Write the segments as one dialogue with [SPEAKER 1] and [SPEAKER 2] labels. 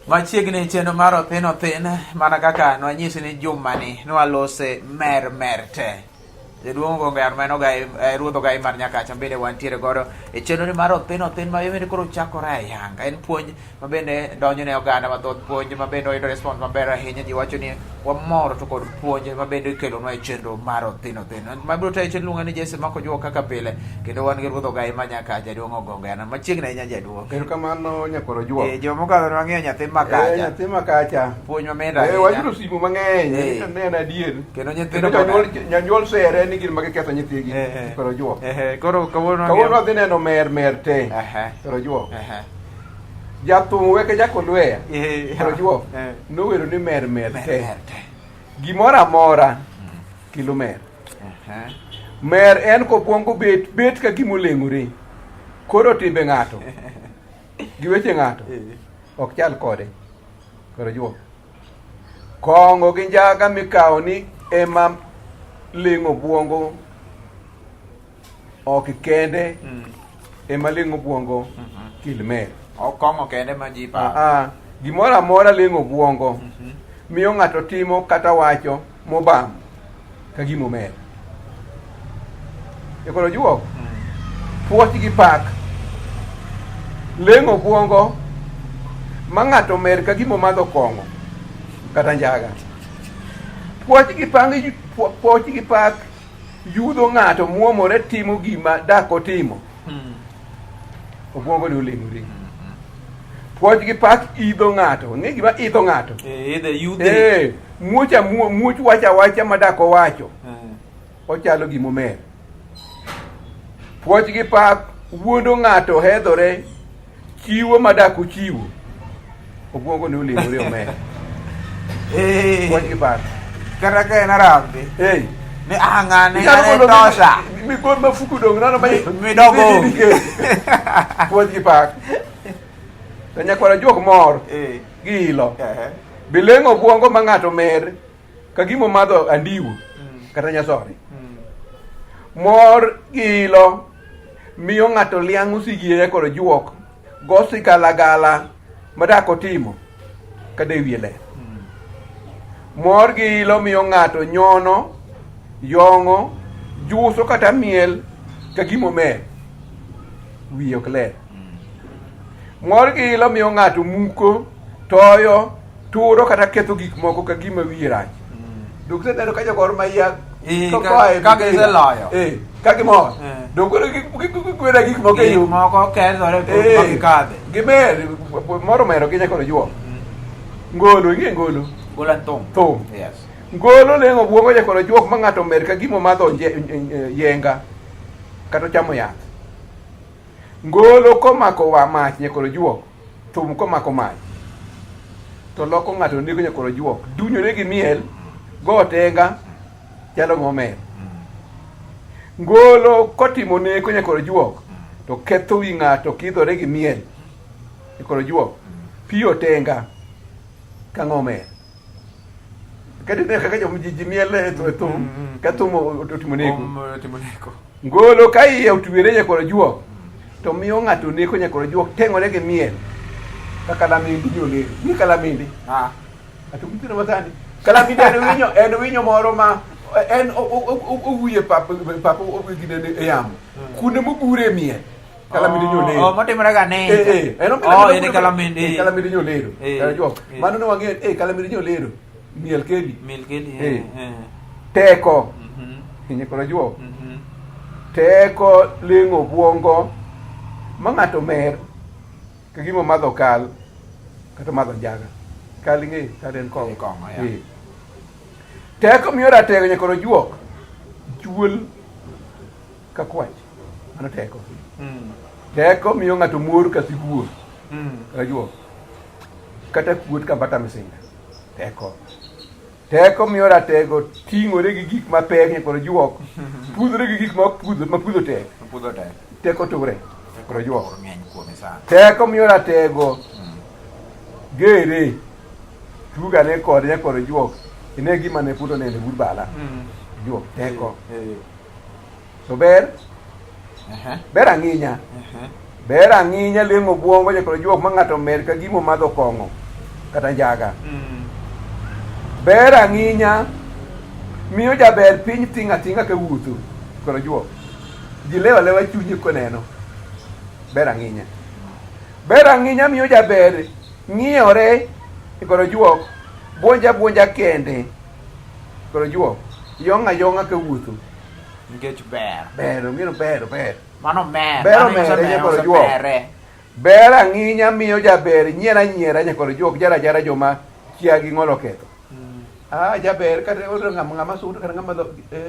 [SPEAKER 1] Machiegni chenro mar othin mana kaka nwanyisi ni juma ni nwalose mer te. Jaduong' gongo armeno ga ruodho ga mar Nyakacha bende wantiere godo e chenro ni mar othin ma bende koro chakore ayanga. En puonj ma bende donjo ne oganda mathoth, puonj ma bende oyudo response maber ahinya. Ji wacho ni wamor to kod puonj ma bende ikelonwa e chenro mar othin. Ma biro tayo chenro luongo ni Jesse Mako Juo kaka pile, kendo wan gi ruodho ga mar Nyakacha Jaduong' Ogongo Armeno machiegni ahinya Jaduong'.
[SPEAKER 2] Erokamano Nyakoro Juo.
[SPEAKER 1] Joma mokalo wang'eyo nyathi Makacha.
[SPEAKER 2] Nyathi Makacha.
[SPEAKER 1] Puonj mamit ahinya.
[SPEAKER 2] Wayudo simu mang'eny, ne adier.
[SPEAKER 1] Kendo nyithindo
[SPEAKER 2] janyuol sere ni gin magiketho nyithigi. Koro Juo.
[SPEAKER 1] Koro kawuono
[SPEAKER 2] wadhi neno mer te. Koro Juo. Jathum weke Jakolweya. Koro Juo. Nowero ni mer te. Gimoro amora kilo mer. Mer en kokwongo bet ka gima oleng'ore. Koro timbe ng'ato gi weche ng'ato ok chal kode. Koro Juo. Kong'o gi njaga mikawo ni ema leng'o buongo ok kende ema leng'o buongo kil mer.
[SPEAKER 1] Okong'o kende ma ji pa.
[SPEAKER 2] Gimoro amora leng'o buongo miyo ng'ato timo kata wacho mobam ka gimo mer. Koro Juo. Puoch gi pak leng'o buongo ma ng'ato mer ka gimo madho kong'o kata njaga. Puoch gi pak yudo ng'ato muomore timo gima dako timo. Obuongo ni oleng'ore. Puoch gi pak idho ng'ato. Ng'e gima idho ng'ato? Muoch wacha ma dako wacho. Ochalo gimo mer. Puoch gi pak wuondo ng'ato hedhore chiwo ma dako chiwo. Obuongo ni oleng'ore omer. Puoch gi pak.
[SPEAKER 1] Kata ka en arambe. Ni ng'ane tosha.
[SPEAKER 2] Mikon mafuku dong nano
[SPEAKER 1] midogo.
[SPEAKER 2] Puoch gi pak. To Nyakwara Juok mor gi ilo. Bileng'o buongo ma ng'ato mer ka gimo madho andiwo kata nyasore. Mor gi ilo miyo ng'ato liang'o sigiye Koro Juok go sigalagala ma dako timo ka de wiye ler. Mor gi ilo miyo ng'ato nyono, yong'o, juso kata miel ka gimo mer wiye ok ler. Mor gi ilo miyo ng'ato muko, toyo, turo kata ketho gik moko ka gima wiye rach. Duk se neno ka jogor maiya
[SPEAKER 1] kaka iseloyo.
[SPEAKER 2] Kaka mor. Duk gwera gik moko e yo.
[SPEAKER 1] Gik moko kethore magikadhe.
[SPEAKER 2] Gimer, moro mero gi Nyakoro Juo. Ngolo, ing'e ngolo?
[SPEAKER 1] Ngolo en thum.
[SPEAKER 2] Thum.
[SPEAKER 1] Yes.
[SPEAKER 2] Ngolo leng'o buongo Nyakoro Juok ma ng'ato mer ka gimo madho yenga kata chamo yath. Ngolo komako mach Nyakoro Juok, thum komako mach to loko ng'ato nego Nyakoro Juok, dunyore gi miel go tenga chalo ng'omer. Ngolo kotimo neko Nyakoro Juok to ketho wi ng'ato kidhore gi miel Nyakoro Juok, piyo tenga ka ng'omer. Kati ne kaka ji miel e thum ka thum otimo neko. Ngolo ka iye otwere Nyakoro Juok to miyo ng'ato neko Nyakoro Juok teng'ore gi miel ka kalamindi nyolero. Ni kalamindi. Atumtino matani. Kalamindi en winyo moro ma en owuye papo ogwegine e yamo. Kunde mobure miel. Kalamindi nyolero.
[SPEAKER 1] Motimore ga ne.
[SPEAKER 2] En
[SPEAKER 1] kalamindi.
[SPEAKER 2] Kalamindi nyolero. Juok. Mano ne wang'e kalamindi nyolero. Miel keli. Teko. Nyakoro Juok. Teko leng'o buongo ma ng'ato mer ka gimo madho kal kata madho njaga. Kal ing'e kal en kong'o. Teko miyo ratego Nyakoro Juok chuol ka kwach. Mano teko. Teko miyo ng'ato muor ka sibuor. Koro Juok. Kata kuot ka mbata misinga. Teko. Teko miyo ratego ting'ore gi gik mapek Nyakoro Juok. Pudhore gi gik ma pudho tek. Teko ture. Koro Juok. Teko miyo ratego gere tugane kod Nyakoro Juok. Ine gima ne puto nende bur bala. Juok teko. So ber ang'inya. Ber ang'inya leng'o buongo Nyakoro Juok ma ng'ato mer ka gimo madho kong'o kata njaga. Ber ang'inya miyo jaber piny ting' ating'a ka wuotho koro juok. Ji lewa lewa chunye koneno. Ber ang'inya miyo jaber ng'iyore koro juok. Buonja kende koro juok. Yong'a ka wuotho.
[SPEAKER 1] Nikech ber.
[SPEAKER 2] Ber.
[SPEAKER 1] Mano mer.
[SPEAKER 2] Ber koro juok. Ber ang'inya miyo jaber nyiera nyakoro juok jara joma kia gi ng'olo ketho. Jaber kata ng'ama sudo kata ng'ama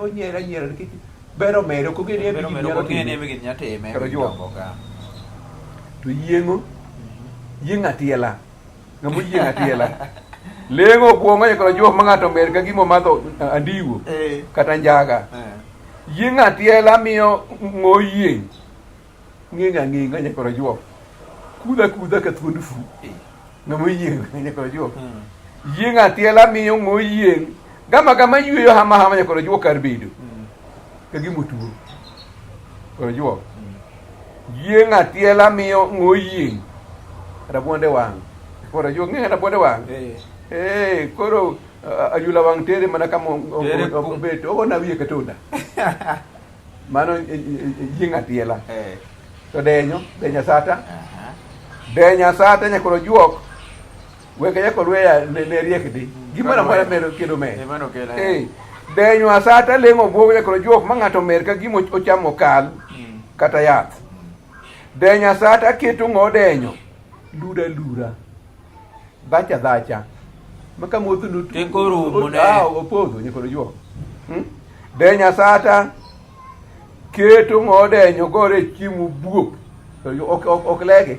[SPEAKER 2] onyiera nikech ber omere ok ogeni
[SPEAKER 1] emi nyatime
[SPEAKER 2] koro juok. To yieng'o yieng' atiela. Ng'ama yieng' atiela. Leng'o buong'o nyakoro juok ma ng'ato mer ka gimo madho andiwo kata njaga. Yieng' atiela miyo ng'o yieng' ng'eng'a nyakoro juok. Kudha ka thuond fu. Ng'ama yieng' nyakoro juok. Yieng' atiela miyo ng'o yieng' gama yweyo hama nyakoro juok kar bedo. Ka gimo tuo. Koro juok. Yieng' atiela miyo ng'o yieng' rabuonde wang'. Koro juok ng'e rabuonde wang'. Koro ayula wang' tere mana kama obeto ona wiye katunda. Mano yieng' atiela. To denya sata nyakoro juok. Weke nyakoro weya ne riekdi. Gimana mara mero kendo mer. Denyo asata leng'o buogo nyakoro juok ma ng'ato mer ka gimo ochamo kal kata yath. Denyo asata keto ng'o denyo. Lura. Dhacha. Maka motho no
[SPEAKER 1] tenko rumo ne
[SPEAKER 2] opodho nyakoro juok. Denyo asata keto ng'o denyo gore chiemo buok. Ok lege.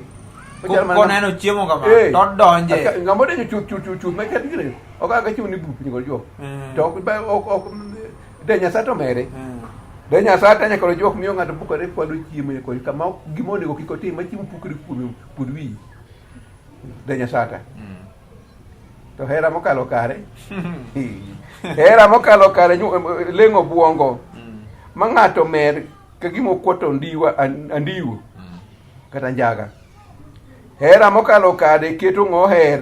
[SPEAKER 1] Koneno chiemo kama to donje.
[SPEAKER 2] Ng'amo denyo chuth ma ket gire. Ok aga chiemo ni buok nyakoro juok. To ok denyo asata mere. Denyo asata nyakoro juok miyo ng'ato bukore kwando chiemo nyakoro kama gimo onego kik otim ma chiemo pukore kuome pod wi. Denyo asata. To hera mokalo kare. Hera mokalo kare leng'o buongo. Ma ng'ato mer ka gimo kwoto andiwo kata njaga. Hera mokalo kare keto ng'o her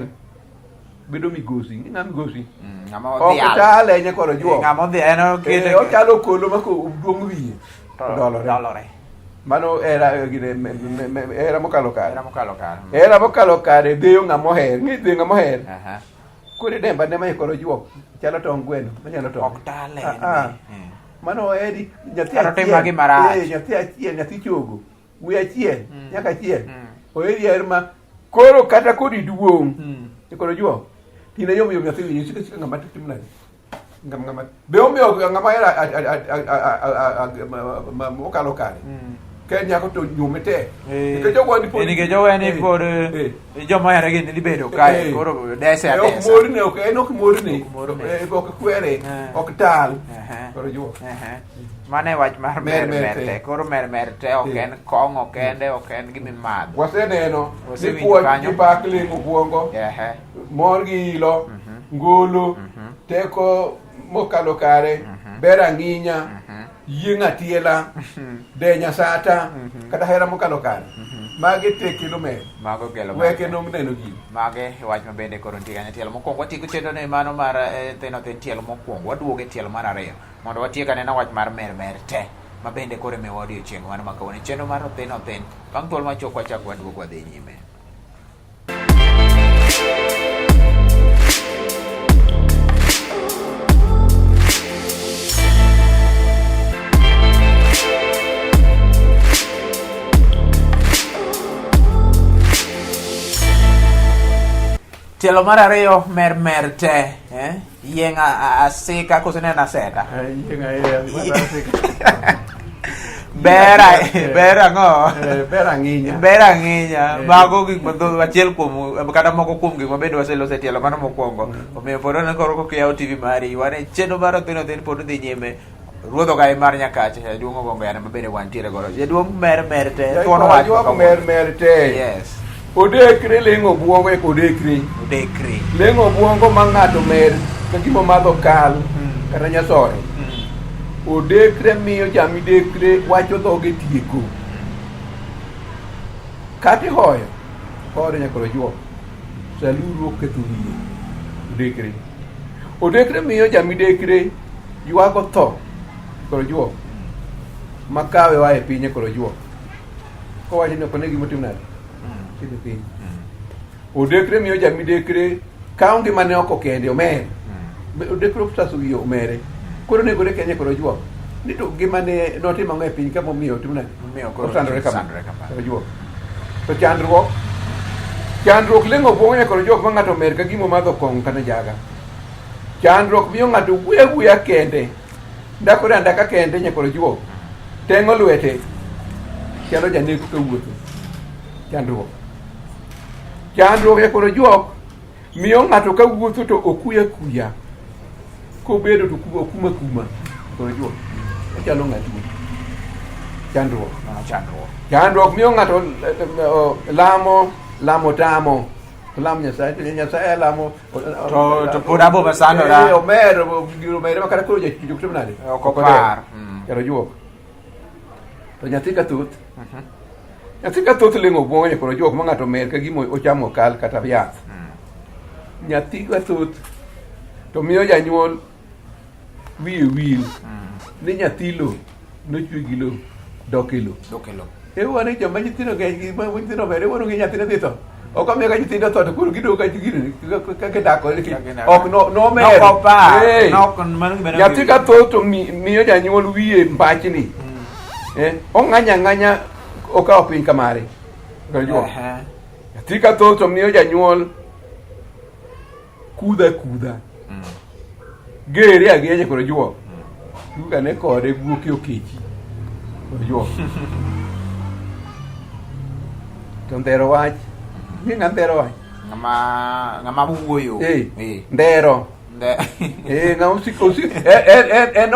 [SPEAKER 2] bedo migosi. Ng'a migosi? Ok tale nyakoro juok.
[SPEAKER 1] Ng'ama odhi eno kete.
[SPEAKER 2] Ochalo kolo ma ko duong' wiye.
[SPEAKER 1] Dolore.
[SPEAKER 2] Mano era mokalo kare.
[SPEAKER 1] Era
[SPEAKER 2] mokalo kare deyo ng'ama oher. Ng'i deyo ng'ama oher. Kore demba ne ma nyakoro juok. Chalo tong' gweno. Manyalo tong'.
[SPEAKER 1] Ok tale.
[SPEAKER 2] Mano edi nyathi achiel. Nyathi chogo. Wi achiel. Nyaka achiel. Oeri ma koro kata kodi duong'. Nyakoro juok. Tina yom nyathi winyo. Sika ng'ama tim nade. Ng'ama. Be omiyo ng'ama era mokalo kare. Ka nyako to nyume te. Nikech ogwani pod.
[SPEAKER 1] Nikech ogwani pod joma hera gini dhi bedo kae. Koro dese atesa.
[SPEAKER 2] Ok morne, ok morne. Ok kwere. Ok tal. Koro juok.
[SPEAKER 1] Mane wach mar mer te. Koro mer te ok en kong', ok en gimimadho.
[SPEAKER 2] Waseneno. Ni pak leng'o buongo. Mor gi ilo. Ngolo. Teko mokalo kare. Ber ang'inya. Yieng' atiela. Denyo asata. Kata hera mokalo kare. Mage te kelo mer.
[SPEAKER 1] Mago kelo mer.
[SPEAKER 2] Weke nom neno gini.
[SPEAKER 1] Mage wach ma bende koro nitie kanyo tielo mokwongo watieko chenro ne mano mar thino tielo mokwongo. Waduogo e tielo mar ariyo mondo watiek anena wach mar mer te ma bende koro miwa odiochieng' mano ma kawuono chenro mar thin. Bang' thuolo machok wachak waduogo wadhi nyime. Tielo mar ariyo mer te, yieng' asika kose nena aseta. Ber ang'o?
[SPEAKER 2] Ber ang'inya.
[SPEAKER 1] Ber ang'inya. Mago gik mathoth achiel kuom kata moko kuom gik mabende waselose tielo mano mokwongo. Omiyo pod ane koro kokiyawo TV mari wane chenro mar thin pod dhi nyime. Ruodho gai mar Nyakache jaduong' Ogongo Yana mabende wantiere godo. Jaduong' mer te. Thuono wach.
[SPEAKER 2] Jaduong' mer te.
[SPEAKER 1] Yes.
[SPEAKER 2] Odekre leng'o buongo e kodekre. Leng'o buongo ma ng'ato mer ka gimo madho kal kata nyasore. Odekre miyo jamidekre wacho dhoge tieko. Kati hoyo nyakoro juok. Saluru ketho wiye. Odekre. Odekre miyo jamidekre ywago tho koro juok. Makawe wa e pinye koro juok. Kowacho ni kone gimo timnade. Kidhi piny. Odekre miyo jamidekre kawo ngimane oko kende omer. Odekre optaso wiye omere. Koro negore kenye koro juok. Ni to ngimane notimo ang'o e piny kama omiyo timnade. Osandore kama. Koro juok. To chandruok leng'o buong'o nyakoro jok ma ng'ato mer ka gimo madho kong'o kata jaga. Chandruok miyo ng'ato wuya kende. Ndakore andaka kende nyakoro juok. Teng'o lwete. Chalo janeko ka wuotho. Chandruok nyakoro juok miyo ng'ato ka wuotho to okuya. Kobedo to okuma. Koro juok. Ochalo ng'atuo. Chandruok miyo ng'ato lamo tamo. Lamo Nyasaye lamo.
[SPEAKER 1] To pod abo masandora.
[SPEAKER 2] Omer makara koro jachuk timnade.
[SPEAKER 1] Ok opar.
[SPEAKER 2] Kero juok. To nyathi ka thoth leng'o buong'o koro juok ma ng'ato mer ka gimo ochamo kal kata yath. Nyathi ka thoth to miyo janyuol wiye wil. Ni nyathi lo nochwe gi lo dok e lo. Wane joma nyithindo nyithindo mere wano gi nyathine dhi tho. Ok omiyo ka nyithindo tho to koro gidogo ka gidako. Ok nomer. Nyathi ka tho to miyo janyuol wiye mbachni. Ong'anya okawo piny kamare. Nyathi ka tho to miyo janyuol kudha. Gere agenya koro juok. Duka ne kode guoke okechi. Koro juok. To ndero wach. Ng'a ndero wach?
[SPEAKER 1] Ng'ama wuoyo.
[SPEAKER 2] Ndero. Ng'a usiko. En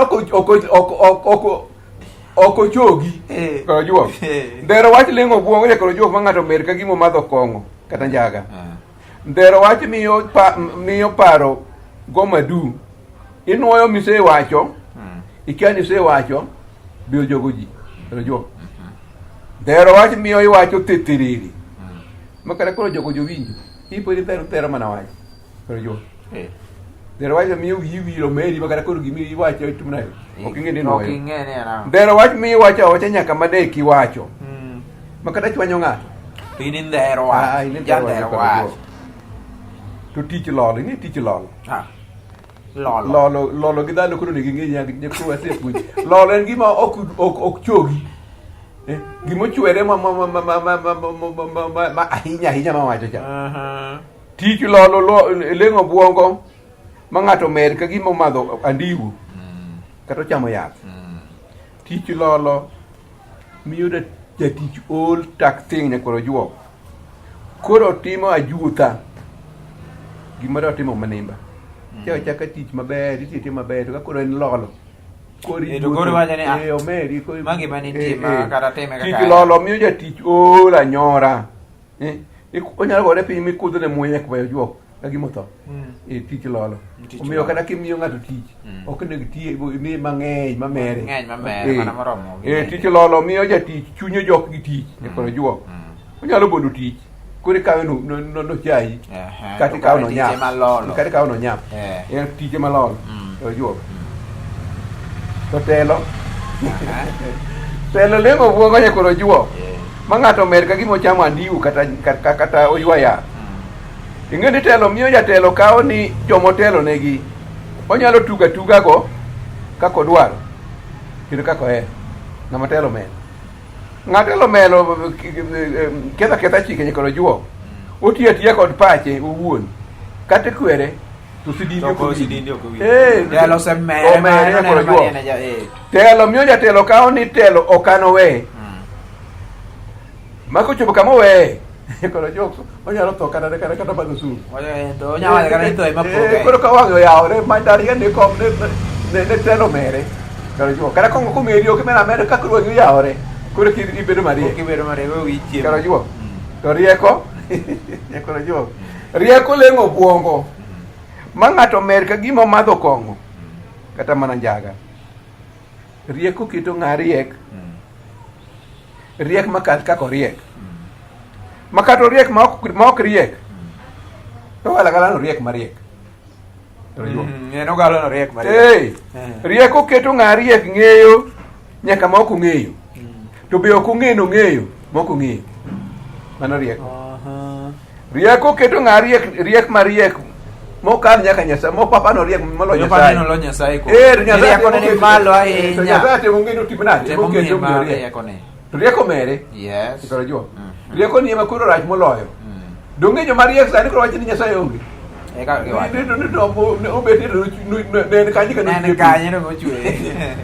[SPEAKER 2] oko chogi. Koro juok. Ndero wach leng'o buong'o koro juok ma ng'ato mer ka gimo madho kong'o kata njaga. Ndero wach miyo paro gomadu. Inuoyo misewacho. Ikia ni sewacho biyo jogo ji. Koro juok. Ndero wach miyo iwacho tetereri. Makara koro jogo jowinjo. Ipo ni tero mana wach. Koro juok. Ndero wach miyo wiyo meri makara koro gimi iwacho tumna. Ok ing'e no. Ndero wach miyo iwacho nyaka madeki wacho. Makara chwanyo ng'ato.
[SPEAKER 1] Ini ndero wach. Wach.
[SPEAKER 2] To tich lolo, ni tich lolo. Lolo gi dhano koro nigi ng'e nyakro asepuonj. Lolo en gima ok chogi. Gimochwere ma ahinya mawacho cha. Tich lolo leng'o buongo ma ng'ato mer ka gimo madho andiwo kata chamo yath. Tich lolo miyo jatich ol tak ting nyakoro juok. Koro timo ajutha gima do timo manimba. Chaka tich maber, itimo maber to koro en lolo.
[SPEAKER 1] Koro wachani
[SPEAKER 2] omeri
[SPEAKER 1] magi manitima kata time kaka.
[SPEAKER 2] Tich lolo miyo jatich ol anyora. Onyalo gore piny mikudho ne muya kwayo juok ka gimo tho. Tich lolo. Omiyo kata kimiyo ng'ato tich ok ne gitie mi mang'eny mamere.
[SPEAKER 1] Mana moromo.
[SPEAKER 2] Tich lolo miyo jatich chunyo jok gi tich koro juok. Onyalo bodo tich. Kuri kawe no chai. Kati kawe no nyap. Kati kawe no nyap. Tije malol. To juok. To telo. Telo leng'o buongo nyakoro juok. Ma ng'ato mer ka gimo chamo andiwu kata oywa yath. Ing'e ni telo miyo jatelo kawo ni jomotelo negi. Onyalo tuga go kako dwaro. Kendo kako ng'ama telo mer. Ng'atelo melo ketha chike nyakoro juok. Otiyo atiya kod pache owuon. Kata kwere to sidindio ko
[SPEAKER 1] sidindio ko. Telo se mere
[SPEAKER 2] nyakoro juok. Telo miyo jatelo kawo ni telo okano we. Mako chopo kama we. Koro juok onyalo tho kata bago suru.
[SPEAKER 1] To onyalo kata ito mapoge.
[SPEAKER 2] Koro ka wang'o yawre mandari ne kom ne telo mere. Koro juok kata kongo komerio kimena mere ka koro yawre. Koro ibedo mariek.
[SPEAKER 1] Wichie.
[SPEAKER 2] Karo juok. To rieko. Koro juok. Rieko leng'o buongo. Ma ng'ato mer ka gimo madho kong'o. Kata mana njaga. Rieko keto ng'a riek. Riek makal kako riek. Makato riek ma ok riek. to wala galano riek mariek
[SPEAKER 1] no galo no riek mariek
[SPEAKER 2] rieko keto ng'ariek ng'eyo nyaka ma ok ong'eyo to be ok ong'eno ng'eyo ma ok ong'eyo mano rieko rieko keto riek mariek mokal nyaka Nyasaye mo papa no riek molo Nyasaye
[SPEAKER 1] no lo Nyasaye ko
[SPEAKER 2] rieko
[SPEAKER 1] ne malo ahinya
[SPEAKER 2] Nyasaye temo ng'eno timnade
[SPEAKER 1] temo ng'eno rieko ne
[SPEAKER 2] rieko mere
[SPEAKER 1] yes
[SPEAKER 2] ikoro jo rieko ni ema koro rach moloyo donge jo mariek sani koro wacho ni Nyasaye onge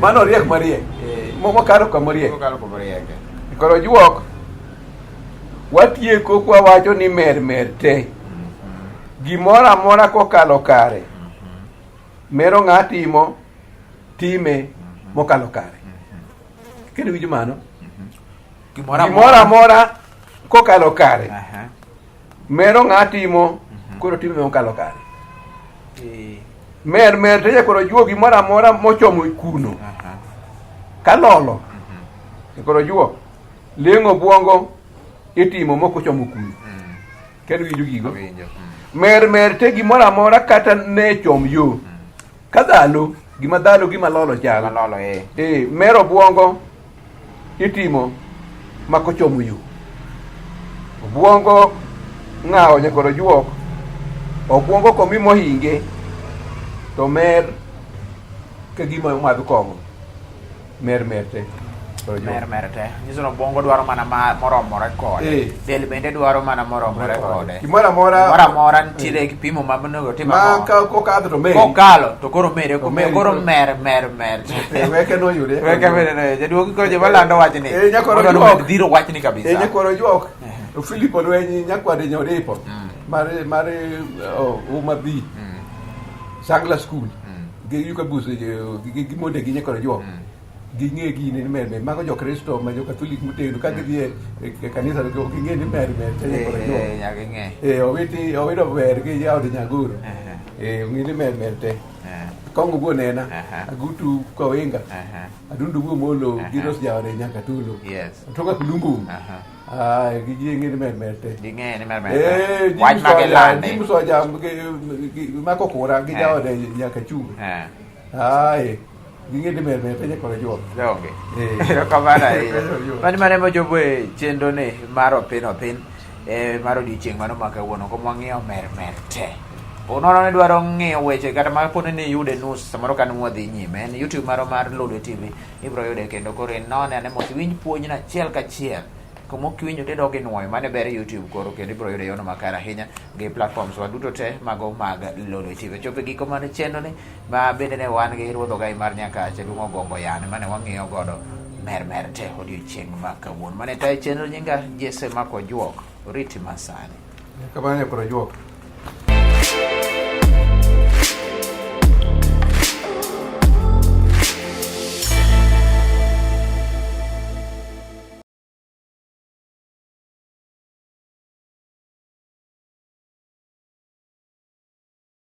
[SPEAKER 2] mano riek mariek mokalo ka mariek koro juok watieko kwa wacho ni mer te gimoro amora kokalo kare mero ng'atimo time mokalo kare kendo winjo mano gimoro amora kokalo kare mero ng'atimo koro time mokalo kare mer te koro juo gimoro amora mochomo kuno kalolo koro juo leng'o buongo itimo mokochomo kuno kendo winjo gigo mer te gimoro amora kata ne chom yo ka dhalo gima lolo chalo mero buongo itimo makochomo yo buongo ng'awo nyakoro juok obuongo komi mohinge to mer ka gima madho kong'o mer te
[SPEAKER 1] nyiso no bongo dwaro mana moromore kode del bende dwaro mana moromore kode
[SPEAKER 2] gimoro amora
[SPEAKER 1] nitiere kipimo mamonego tim
[SPEAKER 2] ma kokadho to mer
[SPEAKER 1] kokalo to koro mere koro mer
[SPEAKER 2] weke no yude
[SPEAKER 1] weke mere jaduogi koro jema lando wachni
[SPEAKER 2] nyakoro
[SPEAKER 1] dhiro wachni kabisa
[SPEAKER 2] nyakoro juok Filipo lwenyi nyakwade nyoripo mar umadhi Sangla school gi yuka bus gi monde gi nyakoro juok gi ng'e gini ni mer mago jo Kristo ma jo Katolik motego ka gidhi e kanisa gi ng'e ni mer te owido ber gi jaod Nyagoro ng'e ni mer te kongo go nena agutu koinga adundu go molo giros jaode nyaka tulo toka kulungu gi ng'e ni mer te
[SPEAKER 1] wach magelande
[SPEAKER 2] dimso jam mako kura gi jaode nyaka chung ging'e mer te nyakoro juok
[SPEAKER 1] kamano mani mane mochopo e chenro ni mar opin mar odiochieng' mano ma kawuono ko mwang'iyo mer te unono ne dwaro ng'iyo weche kata ma pod ni yude nus samoro kan mwadhi nyime en YouTube maro mar Lolwe TV ibro yude kendo koro inone ane mos winj puonj na achiel kachiel kuma kiwinjo tedo gi nuoyo mane ber YouTube koro kendo ibro yude yono makare ahinya gi platforms waduto te mago mag Lolwe TV chope giko mane chenro ni ma bende ne wan gi ruodho gai mar Nyakache luongo Gombo Yane mane wang'iyo godo mer te odiochieng' ma kawuono mane tayo chenro nyinga Jesse Mako Juok oriti masani
[SPEAKER 2] kamano nyakoro juok